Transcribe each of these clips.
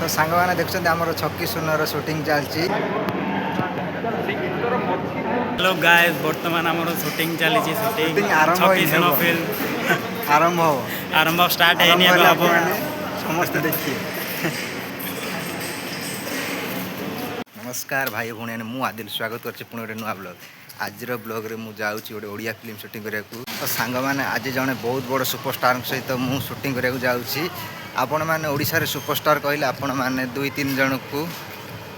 सांग मैंने देखते आमर छक्की सुनर सुटिंग चलती। हेलो गाइस बर्तमान आमर शूटिंग चली शूटिंग आरंभ छक्की सुन फिल्म आरंभ हो आरंभ स्टार्ट है समस्त देखिए। नमस्कार भाई भौणी मु आदिल स्वागत कर पुणी गोटे नुआ ब्लॉग। आज ब्लॉग रे मु जाऊँगी गोटे ओडिया फिल्म शूटिंग करने तो सांग मैंने आज जड़े बहुत बड़ सुपरस्टार सहित मु शूटिंग करने जाऊँगी। आपण मैंने ओडिशा रे सुपरस्टार कहले आपण मैंने 2-3 जन को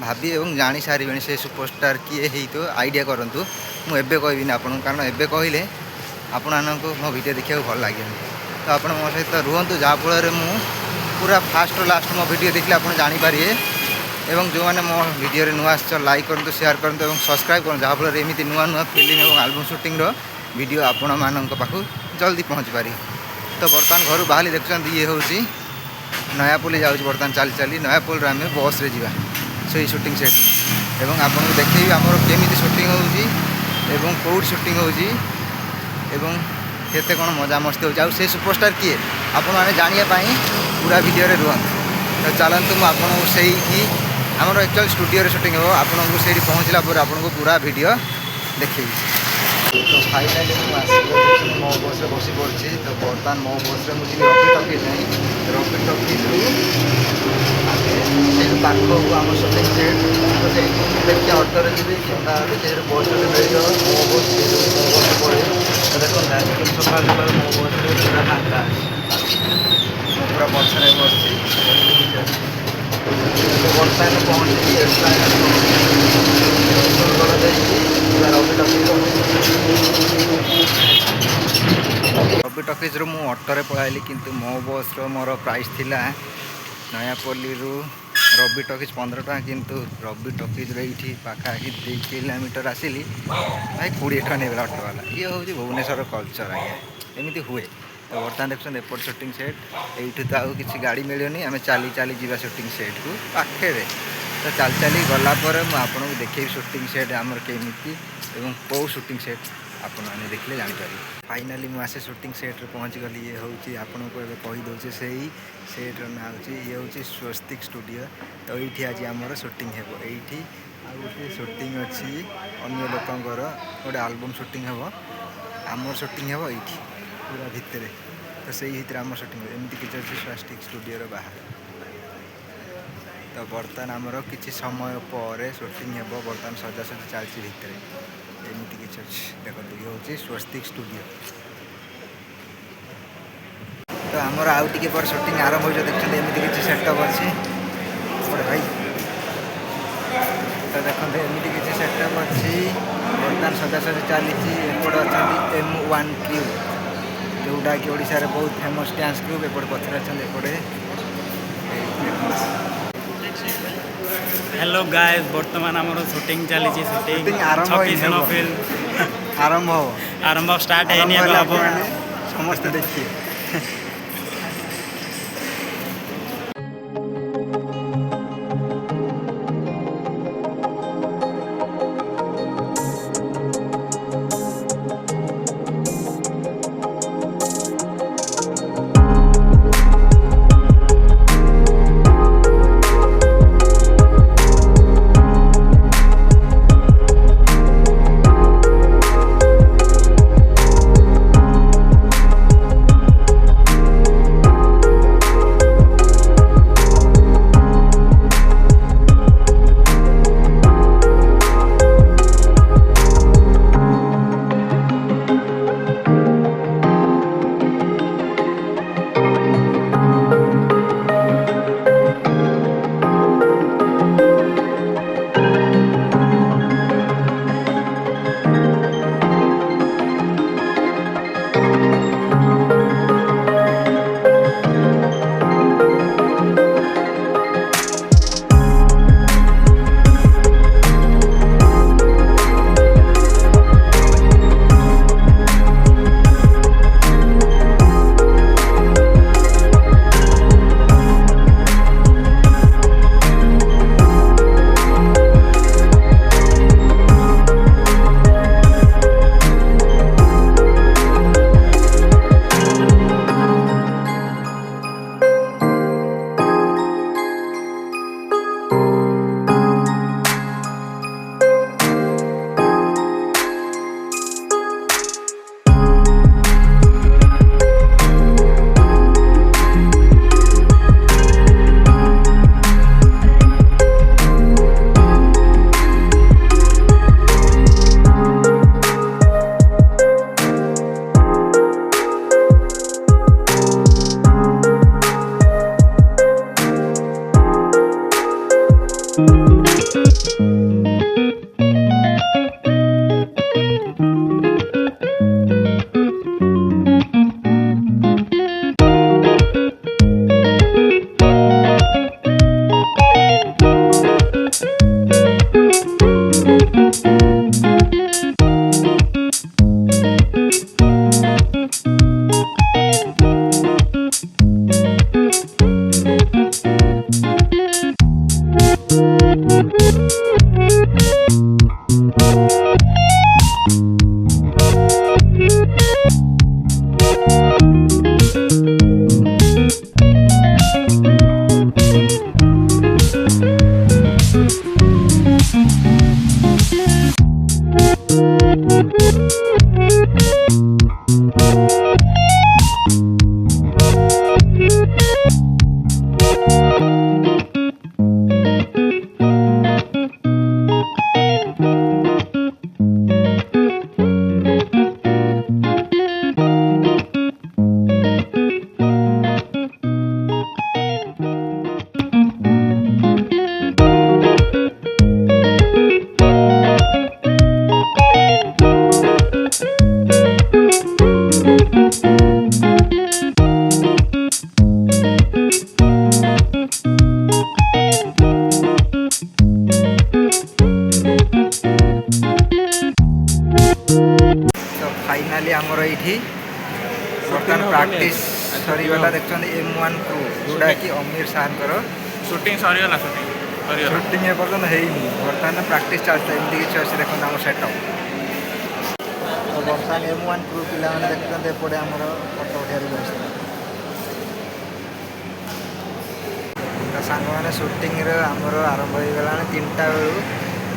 भाभी और जानी सारे से सुपरस्टार किए ही तो आइडिया करूँ। मुझे कहबी आपन कारण एवं कहले आपण मो वीडियो देखा भल लगे तो आप मो सहित रुहतु जहाँफल मु पूरा फास्ट लास्ट मो वीडियो देखले आप जानीपारे एवं जो मैंने मो वीडियो रे नुआ लाइक करूँ शेयर करूँ और सब्सक्राइब करूँ जहाँफल एमती नुआ नुआ फिल्म और आल्बम शूटिंग वीडियो आपण मान पाखु जल्दी पहुँच पारी। तो बर्तमान घर बाहर देखुं ये हूँ नयापल्ली जाऊँ बर्तमान चली चली नयापल्ली आम बस रे जीवा से शूटिंग सेट एवं आपको देखी आमर केमी शूटिंग हो कौट शूटिंग हो केते कौन मजा मस्ती हो से सुपरस्टार किए आपण मैंने जानापी पूरा वीडियो रे रुहत। तो चलतु मुझे आमर एक्चुअल स्टूडियो रे शूटिंग हो आपको से पहुँचला आपको पूरा वीडियो देखे। तो फाइनाली मुझे मो बस बसी पड़ी तो बर्तमान मो बस मुझे रफी टॉकीज नहीं रफी टॉकीज पाख आम शूटिंग सेट तो देखिए अटोरे जी कि देखिए बस मिल मो बस मो बस पड़े तो देखो सका सका मो बस पूरा फांका पूरा पछरे बसी बर्तमान पहुँची रवि टॉकीज रु अटोरे पढ़ाई किंतु मो बस मोर प्राइस थिला नयापल्ली रवि टॉकीज 15 टका किंतु रवि टॉकीज ये पाखापाखि 2 किलोमीटर आसिली भाई 20 टका नहीं ऑटो वाला। ये हूँ भुवनेश्वर कल्चर आज्ञा एमती हुए। तो बर्तमान देखते एपट शूटिंग सेट यू तो आउ कि गाड़ी मिलनी आम चली चली जा शूटिंग सेट को पाखे तो चल चली गलापर मुझे देखे शूटिंग सेट आमर केमी और कौ शूटिंग सेट आपण मैंने देखले जानीपारे। फाइनाली मुझे शूटिंग सेट पहुँच गली। ये हूँ आपन को कहीदे से सेट्र ना हूँ ये हूँ स्वस्तिक स्टूडियो। तो ये आज आमर शूटिंग हे ये गोटे शूटिंग अच्छी अन्य लोकंर गोटे आल्बम शूटिंग हे आमर शूटिंग हे ये पूरा भितर तो से ही आम शूटिंग एमती किसी अच्छी स्वस्तिक स्टूडियो बाहर। तो बर्तमान आमर किसी समय पर शूटिंग हे बर्तमान सजासजी चलती भितर एमती किसी अच्छी देखो ये हूँ स्वस्तिक स्टूडियो। तो आमर आउ टे पर शूटिंग आरंभ हो देखते एमती किसी सेटअप अच्छी बड़े भाई। तो देखते एमती किसी सेटअप अच्छी बर्तमान सजासजी चली एपट अच्छा M1 क्रू जोटा कि ओडिशा रे बहुत फेमस डांस ग्रुप एपट पथर अच्छा एपटे। हेलो गाइस बर्तमान आमर शूटिंग चली शूटिंग छक्की सुन फिल्म आरंभ स्टार्ट है समस्त देखिए। ଏଠି ବର୍ତ୍ତମାନ ପ୍ରାକ୍ଟିସ୍ ସରିଗଲା। ଦେଖୁଛନ୍ତି M1 କ୍ରୁ ଯେଉଁଟାକି ଅମିର ସାର୍ଙ୍କର ସୁଟିଂ ସରିଗଲା ସୁଟିଂ ଏପର୍ଯ୍ୟନ୍ତ ହେଇନି। ବର୍ତ୍ତମାନ ପ୍ରାକ୍ଟିସ୍ ଚାଲିଛି। ଏମିତି କିଛି ଅଛି ଦେଖନ୍ତୁ ଆମ ସେଟଅପ୍। ତ ବର୍ତ୍ତମାନ M1 କ୍ରୁ ପିଲାମାନେ ଦେଖୁଛନ୍ତି ଏପଟେ ଆମର ଫଟୋ ଉଠାଇବାର ବ୍ୟବସ୍ଥା। ତ ସାଙ୍ଗମାନେ ସୁଟିଂର ଆମର ଆରମ୍ଭ ହେଇଗଲାଣି 3ଟା ବେଳୁ,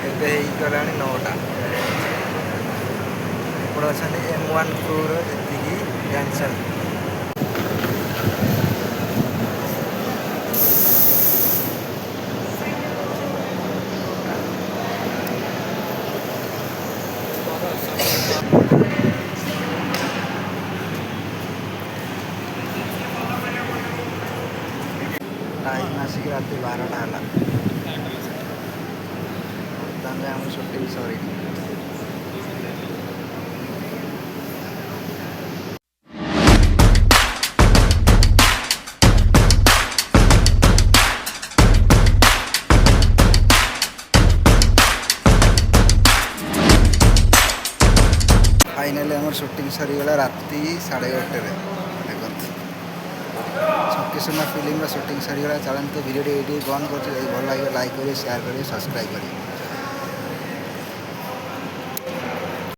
ଏବେ ହେଇଗଲାଣି 9ଟା। ଏପଟେ ଅଛନ୍ତି M1 କ୍ରୁର ଯେତିକି ଡ୍ୟାନ୍ସର। ଟାଇମ୍ ଆସିକି ରାତି 12ଟା ହେଲା। ବର୍ତ୍ତମାନ ଆମର ସୁଟିଂ ସରିନି। ଫାଇନାଲି ଆମର ସୁଟିଂ ସରିଗଲା ରାତି 1:30ରେ। ଦେଖନ୍ତୁ ଛକି ସୁନା ଫିଲ୍ମର ସୁଟିଂ ସରିଗଲା। ଚାଲନ୍ତୁ ଭିଡ଼ିଓଟି ଏଇଠି ବନ୍ଦ କରୁଛୁ। ଯଦି ଭଲ ଲାଗିବ ଲାଇକ୍ କରିବେ, ସେୟାର କରିବେ, ସବସ୍କ୍ରାଇବ୍ କରିବେ।